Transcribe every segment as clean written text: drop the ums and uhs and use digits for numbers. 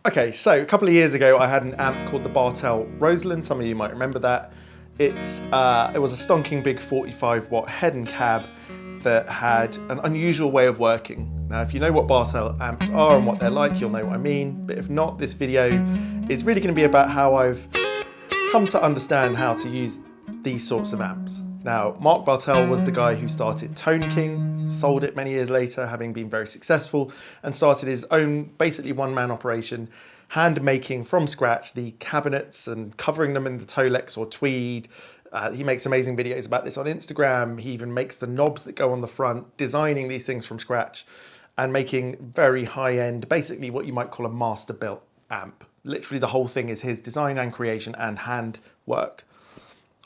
Okay, so a couple of years ago I had an amp called the Bartel Starwood. Some of you might remember that. It was a stonking big 45 watt head and cab that had an unusual way of working. Now, if you know what Bartel amps are and what they're like, you'll know what I mean. But if not, this video is really going to be about how I've come to understand how to use these sorts of amps. Now, Mark Bartel was the guy who started Tone King, sold it many years later, having been very successful, and started his own, basically one-man operation, hand making from scratch the cabinets and covering them in the Tolex or tweed. He makes amazing videos about this on Instagram. He even makes the knobs that go on the front, designing these things from scratch and making very high-end, basically what you might call a master-built amp. Literally the whole thing is his design and creation and hand work.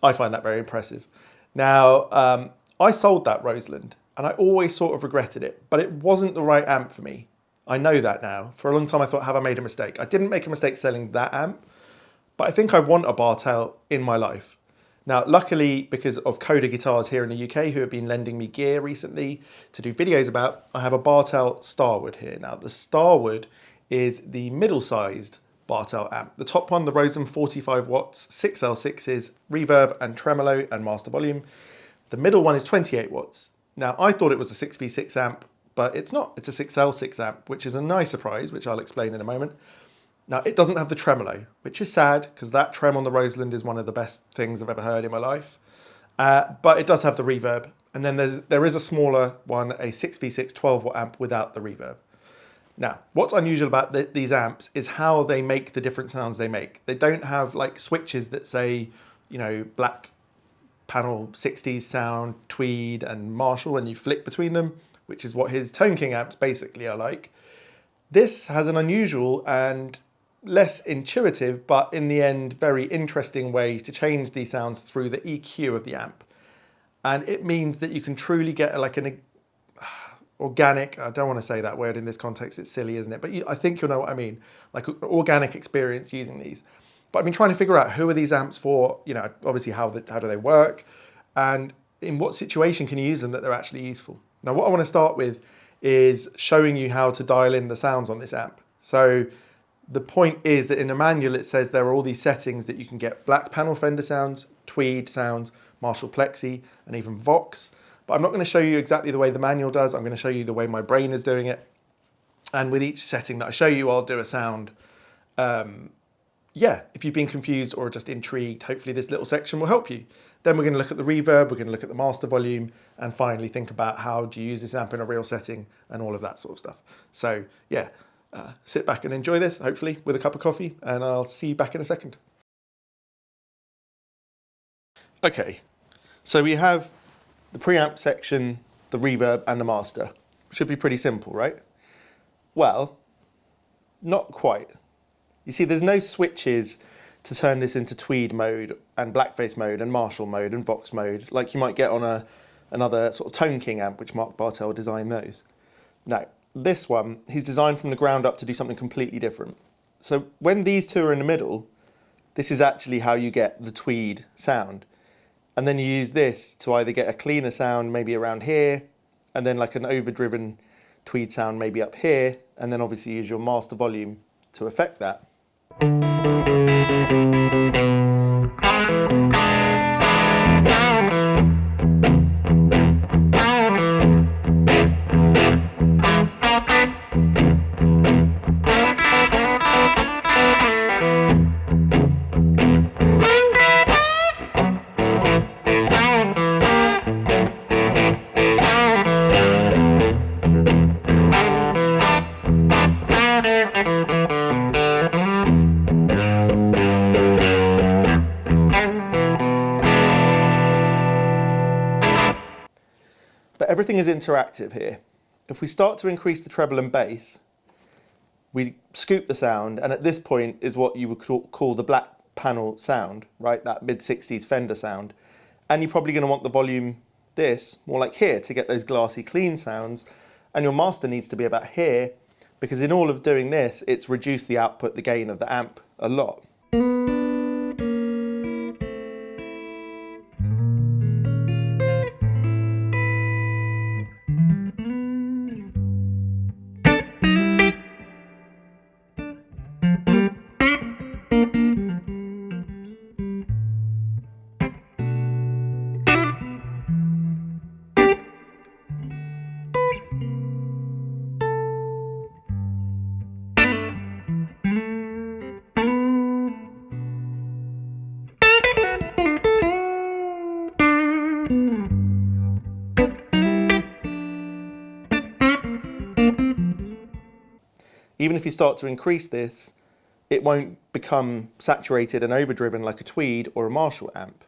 I find that very impressive. Now, I sold that Roseland and I always sort of regretted it, but it wasn't the right amp for me. I know that now. For a long time I thought, have I made a mistake? I didn't make a mistake selling that amp, but I think I want a Bartel in my life. Now, luckily, because of Coda Guitars here in the UK, who have been lending me gear recently to do videos about, I have a Bartel Starwood here. Now, the Starwood is the middle-sized Bartel amp. The top one, the Rosen 45 watts, 6L6s, reverb and tremolo and master volume. The middle one is 28 watts. Now, I thought it was a 6V6 amp, but it's not. It's a 6L6 amp, which is a nice surprise, which I'll explain in a moment. Now, it doesn't have the tremolo, which is sad, because that trem on the Roseland is one of the best things I've ever heard in my life. But it does have the reverb. And then there is a smaller one, a 6V6 12 watt amp without the reverb. Now, what's unusual about these amps is how they make the different sounds they make. They don't have like switches that say, you know, black panel 60s sound, tweed and Marshall, and you flick between them, which is what his Tone King amps basically are like. This has an unusual and less intuitive, but in the end, very interesting way to change these sounds through the EQ of the amp. And it means that you can truly get like an organic, I don't want to say that word in this context, it's silly, isn't it? But I think you'll know what I mean, like an organic experience using these. But I've been trying to figure out who are these amps for, you know, obviously how do they work, and in what situation can you use them that they're actually useful. Now, what I want to start with is showing you how to dial in the sounds on this amp. So the point is that in the manual, it says there are all these settings that you can get black panel Fender sounds, tweed sounds, Marshall Plexi, and even Vox. But I'm not going to show you exactly the way the manual does. I'm going to show you the way my brain is doing it. And with each setting that I show you, I'll do a sound. Yeah, if you've been confused or just intrigued, hopefully this little section will help you. Then we're going to look at the reverb, we're going to look at the master volume, and finally think about how do you use this amp in a real setting and all of that sort of stuff. So yeah, sit back and enjoy this, hopefully, with a cup of coffee, and I'll see you back in a second. Okay, so we have the preamp section, the reverb, and the master. Should be pretty simple, right? Well, not quite. You see, there's no switches to turn this into tweed mode and blackface mode and Marshall mode and Vox mode like you might get on another sort of Tone King amp, which Mark Bartel designed those. No, this one, he's designed from the ground up to do something completely different. So when these two are in the middle, this is actually how you get the tweed sound. And then you use this to either get a cleaner sound maybe around here, and then like an overdriven tweed sound maybe up here, and then obviously use your master volume to affect that. But everything is interactive here. If we start to increase the treble and bass, we scoop the sound, and at this point is what you would call the black panel sound, right? That mid-60s Fender sound. And you're probably going to want the volume this, more like here, to get those glassy clean sounds. And your master needs to be about here, because in all of doing this, it's reduced the output, the gain of the amp a lot. Even if you start to increase this, it won't become saturated and overdriven like a Tweed or a Marshall amp.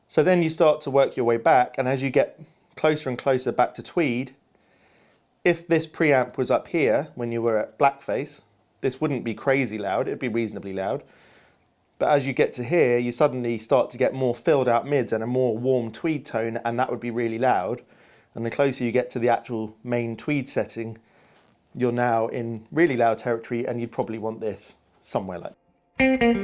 So then you start to work your way back, and as you get closer and closer back to Tweed, if this preamp was up here when you were at blackface, this wouldn't be crazy loud, it'd be reasonably loud. But as you get to here, you suddenly start to get more filled out mids and a more warm Tweed tone, and that would be really loud. And the closer you get to the actual main Tweed setting, you're now in really loud territory, and you'd probably want this somewhere like that.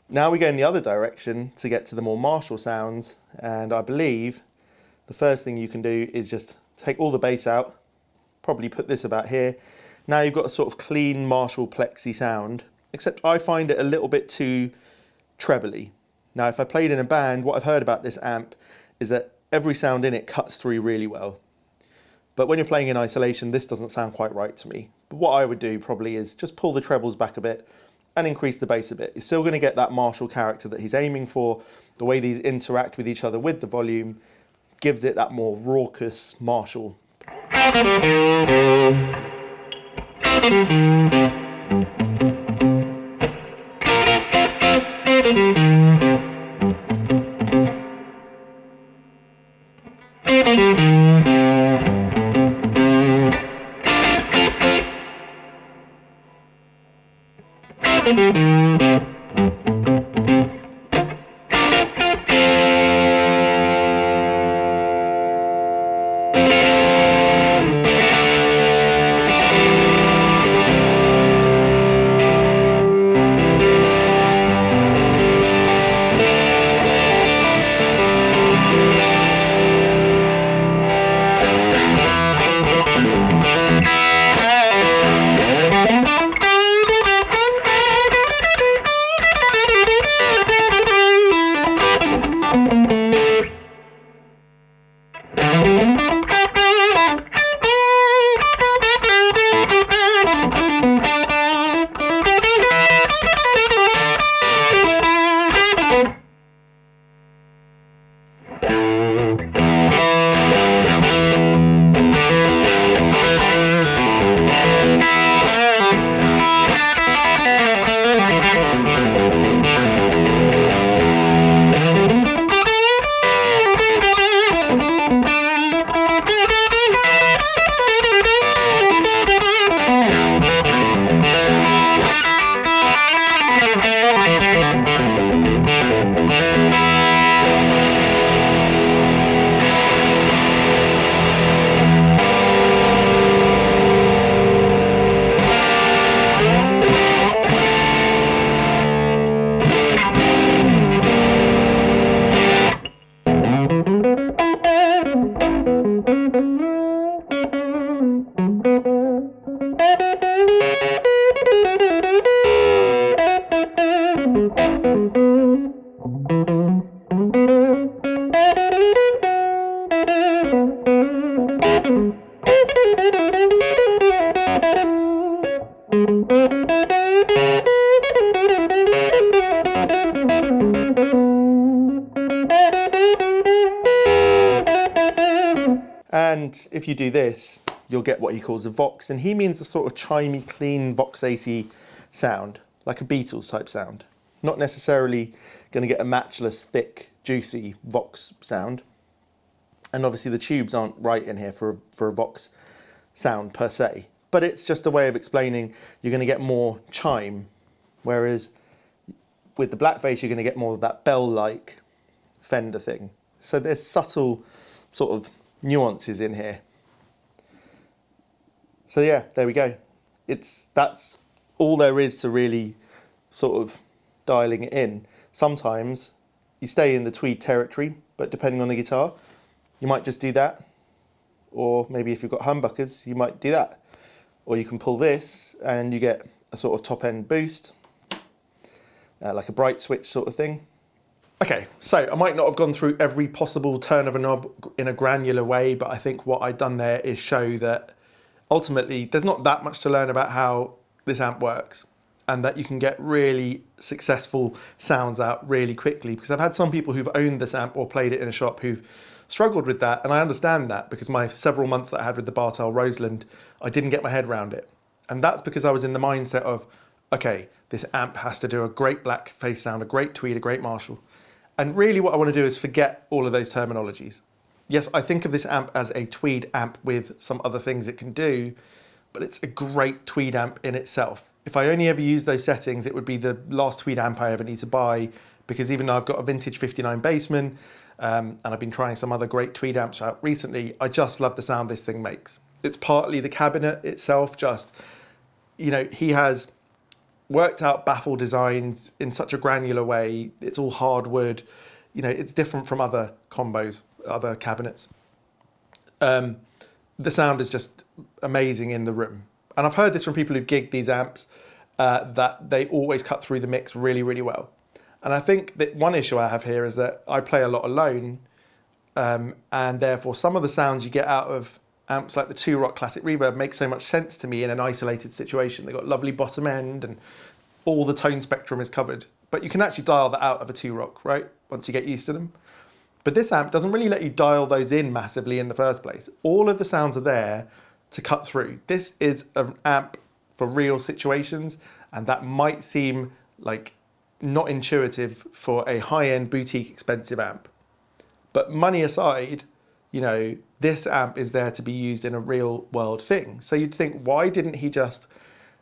Now we go in the other direction to get to the more Marshall sounds, and I believe the first thing you can do is just take all the bass out, probably put this about here. Now you've got a sort of clean Marshall plexi sound, except I find it a little bit too trebly. Now if I played in a band, what I've heard about this amp is that every sound in it cuts through really well. But when you're playing in isolation, this doesn't sound quite right to me. But what I would do probably is just pull the trebles back a bit and increase the bass a bit. You're still going to get that Marshall character that he's aiming for. The way these interact with each other with the volume gives it that more raucous Marshall. And if you do this, you'll get what he calls a vox, and he means the sort of chimey, clean vox AC sound, like a Beatles type sound. Not necessarily going to get a matchless, thick, juicy vox sound. And obviously the tubes aren't right in here for a vox sound per se, but it's just a way of explaining you're going to get more chime, whereas with the blackface you're going to get more of that bell-like Fender thing. So there's subtle sort of nuances in here. So yeah, there we go. That's all there is to really sort of dialing it in. Sometimes you stay in the tweed territory, but depending on the guitar, you might just do that. Or maybe if you've got humbuckers, you might do that. Or you can pull this and you get a sort of top end boost, like a bright switch sort of thing. Okay, so I might not have gone through every possible turn of a knob in a granular way, but I think what I've done there is show that ultimately there's not that much to learn about how this amp works, and that you can get really successful sounds out really quickly, because I've had some people who've owned this amp or played it in a shop who've struggled with that, and I understand that, because my several months that I had with the Bartel Roseland, I didn't get my head around it. And that's because I was in the mindset of, okay, this amp has to do a great black face sound, a great tweed, a great Marshall. And really what I want to do is forget all of those terminologies. Yes, I think of this amp as a tweed amp with some other things it can do, but it's a great tweed amp in itself. If I only ever use those settings, it would be the last tweed amp I ever need to buy, because even though I've got a vintage 59 Bassman, and I've been trying some other great tweed amps out recently, I just love the sound this thing makes. It's partly the cabinet itself, just, you know, he has worked out baffle designs in such a granular way. It's all hardwood, you know, it's different from other combos, other cabinets. The sound is just amazing in the room. And I've heard this from people who've gigged these amps, that they always cut through the mix really, really well. And I think that one issue I have here is that I play a lot alone, and therefore some of the sounds you get out of amps like the Two Rock Classic Reverb make so much sense to me in an isolated situation. They've got lovely bottom end and all the tone spectrum is covered. But you can actually dial that out of a Two Rock, right? Once you get used to them. But this amp doesn't really let you dial those in massively in the first place. All of the sounds are there to cut through. This is an amp for real situations, and that might seem like not intuitive for a high-end boutique expensive amp. But money aside, you know, this amp is there to be used in a real world thing. So you'd think, why didn't he just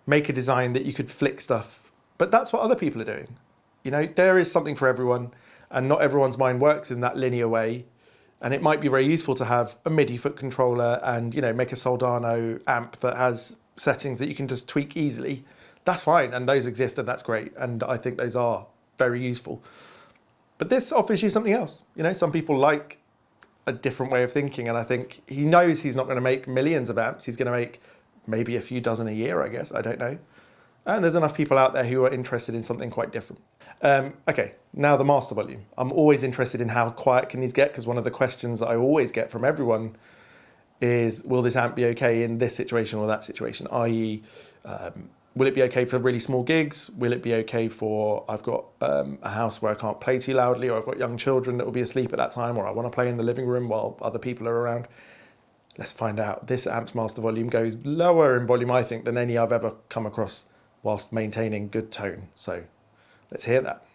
make a design that you could flick stuff? But that's what other people are doing. You know, there is something for everyone, and not everyone's mind works in that linear way. And it might be very useful to have a MIDI foot controller and, you know, make a Soldano amp that has settings that you can just tweak easily. That's fine, and those exist, and that's great. And I think those are very useful. But this offers you something else. You know, some people like a different way of thinking, and I think he knows he's not going to make millions of amps. He's going to make maybe a few dozen a year, I guess. I don't know. And there's enough people out there who are interested in something quite different. Okay, now the master volume. I'm always interested in how quiet can these get, because one of the questions that I always get from everyone is, will this amp be okay in this situation or that situation? I.e., will it be okay for really small gigs? Will it be okay for, I've got a house where I can't play too loudly, or I've got young children that will be asleep at that time, or I want to play in the living room while other people are around? Let's find out. This amp's master volume goes lower in volume, I think, than any I've ever come across whilst maintaining good tone. So let's hear that.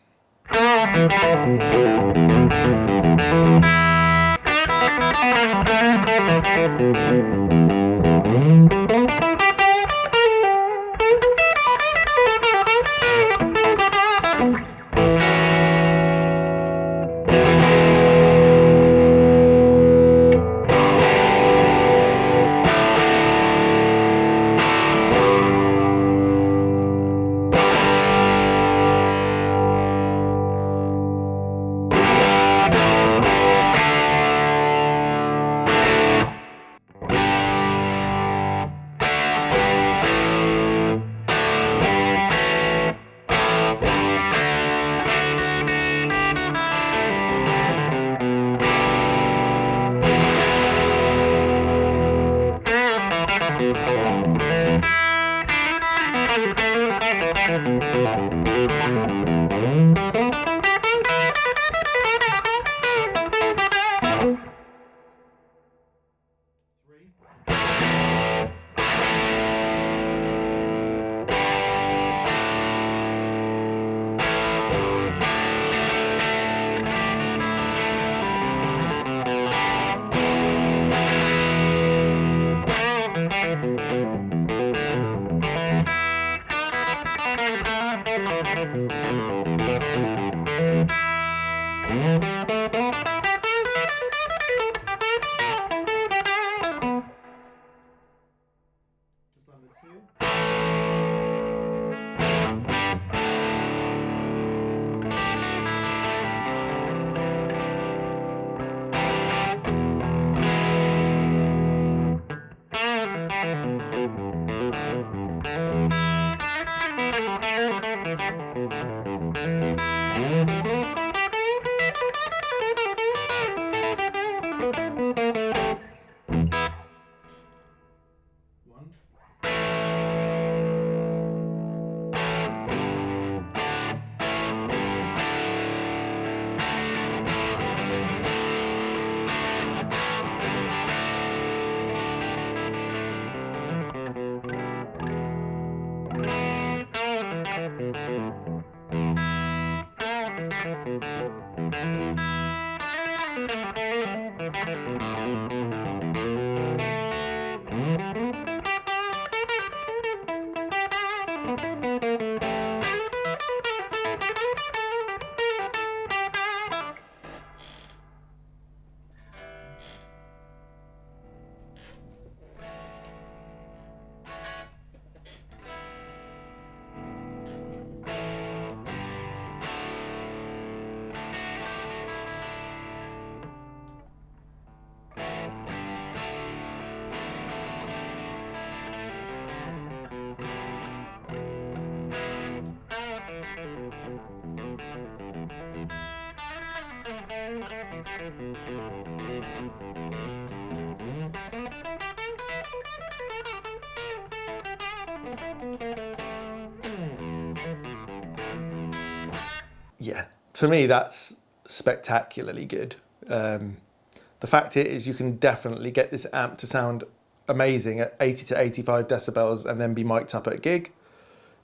Yeah, to me that's spectacularly good. The fact is you can definitely get this amp to sound amazing at 80 to 85 decibels and then be mic'd up at a gig.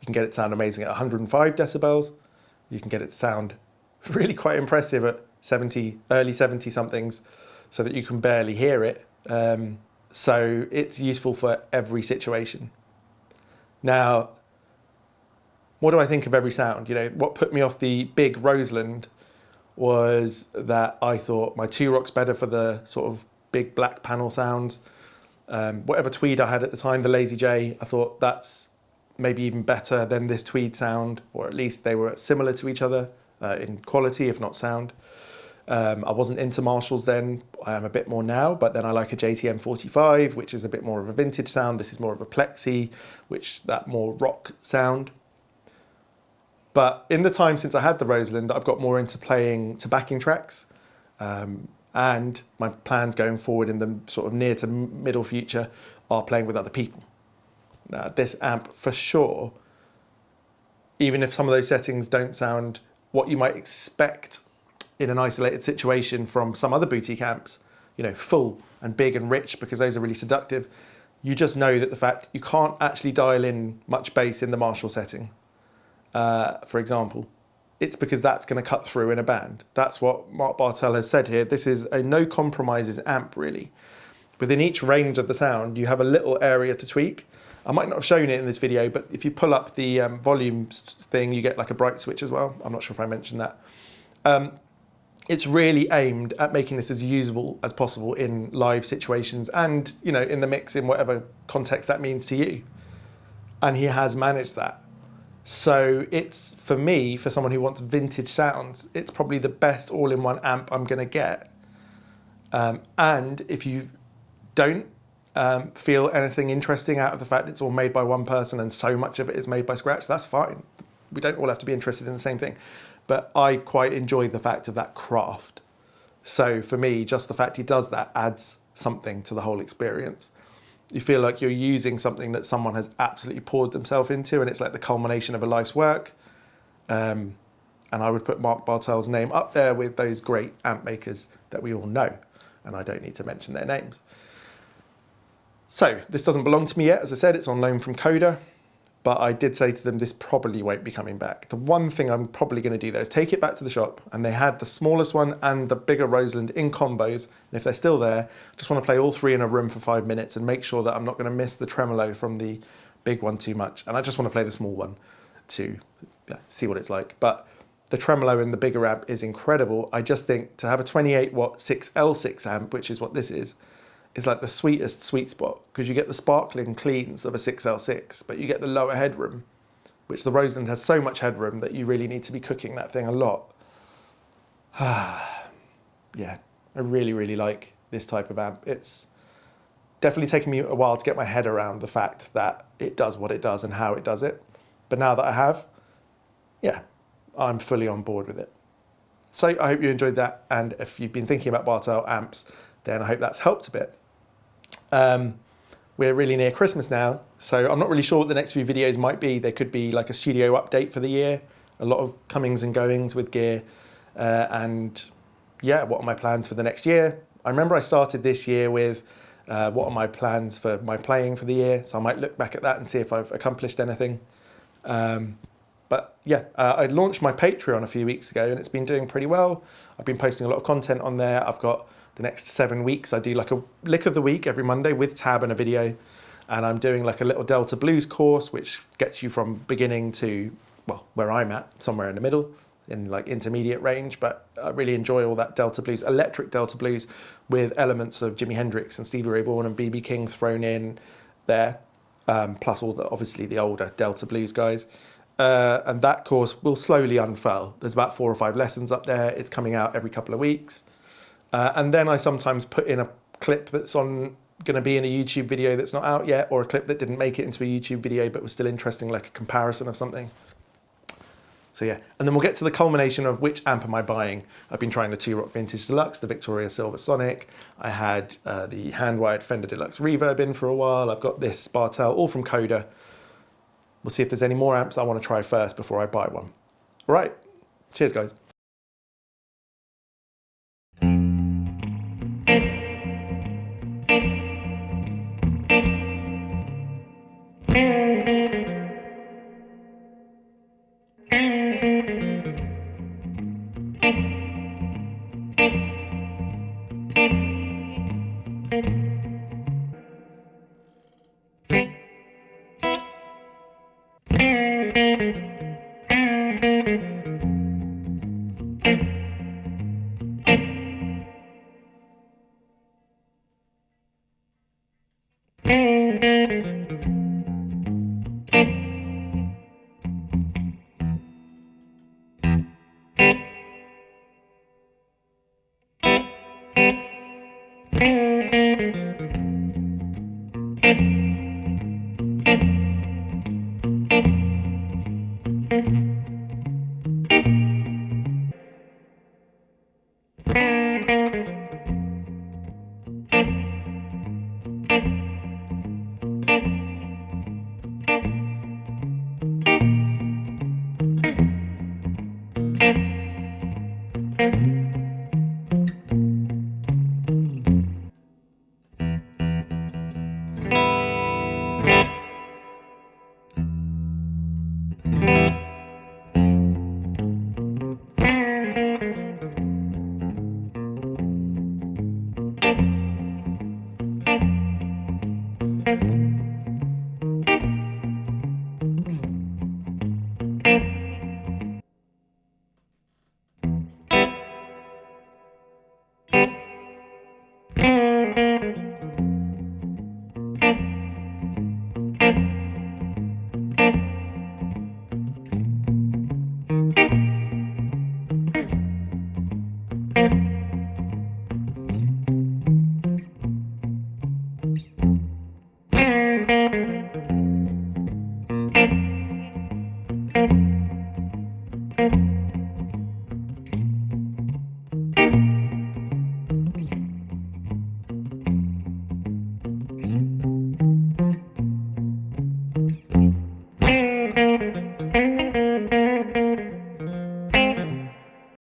You can get it to sound amazing at 105 decibels. You can get it to sound really quite impressive at 70, early 70 somethings, so that you can barely hear it. So it's useful for every situation. Now, what do I think of every sound? You know, what put me off the big Roseland was that I thought my Two Rock's better for the sort of big black panel sounds. Whatever tweed I had at the time, the Lazy J, I thought that's maybe even better than this tweed sound, or at least they were similar to each other in quality, if not sound. I wasn't into Marshalls then. I am a bit more now, but then I like a JTM 45, which is a bit more of a vintage sound. This is more of a plexi, which that more rock sound. But in the time since I had the Roseland, I've got more into playing to backing tracks. And my plans going forward in the sort of near to middle future are playing with other people. Now, this amp for sure, even if some of those settings don't sound what you might expect in an isolated situation from some other boutique amps, you know, full and big and rich, because those are really seductive, you just know that the fact you can't actually dial in much bass in the Marshall setting, for example, it's because that's going to cut through in a band. That's what Mark Bartel has said here. This is a no compromises amp, really. Within each range of the sound, you have a little area to tweak. I might not have shown it in this video, but if you pull up the volume thing, you get like a bright switch as well. I'm not sure if I mentioned that. It's really aimed at making this as usable as possible in live situations and, you know, in the mix, in whatever context that means to you. And he has managed that. So it's, for me, for someone who wants vintage sounds, it's probably the best all-in-one amp I'm going to get. And if you don't feel anything interesting out of the fact it's all made by one person and so much of it is made by scratch, that's fine. We don't all have to be interested in the same thing. But I quite enjoy the fact of that craft. So for me, just the fact he does that adds something to the whole experience. You feel like you're using something that someone has absolutely poured themselves into, and it's like the culmination of a life's work. And I would put Mark Bartel's name up there with those great amp makers that we all know, and I don't need to mention their names. So this doesn't belong to me yet. As I said, it's on loan from Coda, but I did say to them this probably won't be coming back. The one thing I'm probably going to do though is take it back to the shop, and they had the smallest one and the bigger Roseland in combos, and if they're still there, I just want to play all three in a room for 5 minutes and make sure that I'm not going to miss the tremolo from the big one too much, and I just want to play the small one to see what it's like. But the tremolo in the bigger amp is incredible. I just think to have a 28 watt 6L6 amp, which is what this is like the sweetest sweet spot, because you get the sparkling cleans of a 6L6, but you get the lower headroom, which the Roseland has so much headroom that you really need to be cooking that thing a lot. Yeah, I really, really like this type of amp. It's definitely taken me a while to get my head around the fact that it does what it does and how it does it. But now that I have, yeah, I'm fully on board with it. So I hope you enjoyed that. And if you've been thinking about Bartel amps, then I hope that's helped a bit. We're really near Christmas now, so I'm not really sure what the next few videos might be. There could be like a studio update for the year, a lot of comings and goings with gear, and yeah, what are my plans for the next year? I remember I started this year with what are my plans for my playing for the year, so I might look back at that and see if I've accomplished anything. But yeah, I launched my Patreon a few weeks ago and it's been doing pretty well. I've been posting a lot of content on there. I've got the next 7 weeks. I do like a lick of the week every Monday with tab and a video. And I'm doing like a little Delta Blues course, which gets you from beginning to, well, where I'm at, somewhere in the middle, in like intermediate range. But I really enjoy all that Delta Blues, electric Delta Blues with elements of Jimi Hendrix and Stevie Ray Vaughan and BB King thrown in there. Plus all the, obviously the older Delta Blues guys. And that course will slowly unfurl. There's about 4 or 5 lessons up there. It's coming out every couple of weeks. And then I sometimes put in a clip that's going to be in a YouTube video that's not out yet, or a clip that didn't make it into a YouTube video but was still interesting, like a comparison of something. So yeah, and then we'll get to the culmination of which amp am I buying. I've been trying the 2-Rock Vintage Deluxe, the Victoria Silver Sonic. I had the hand-wired Fender Deluxe Reverb in for a while. I've got this Bartel, all from Coda. We'll see if there's any more amps I want to try first before I buy one. All right, cheers guys.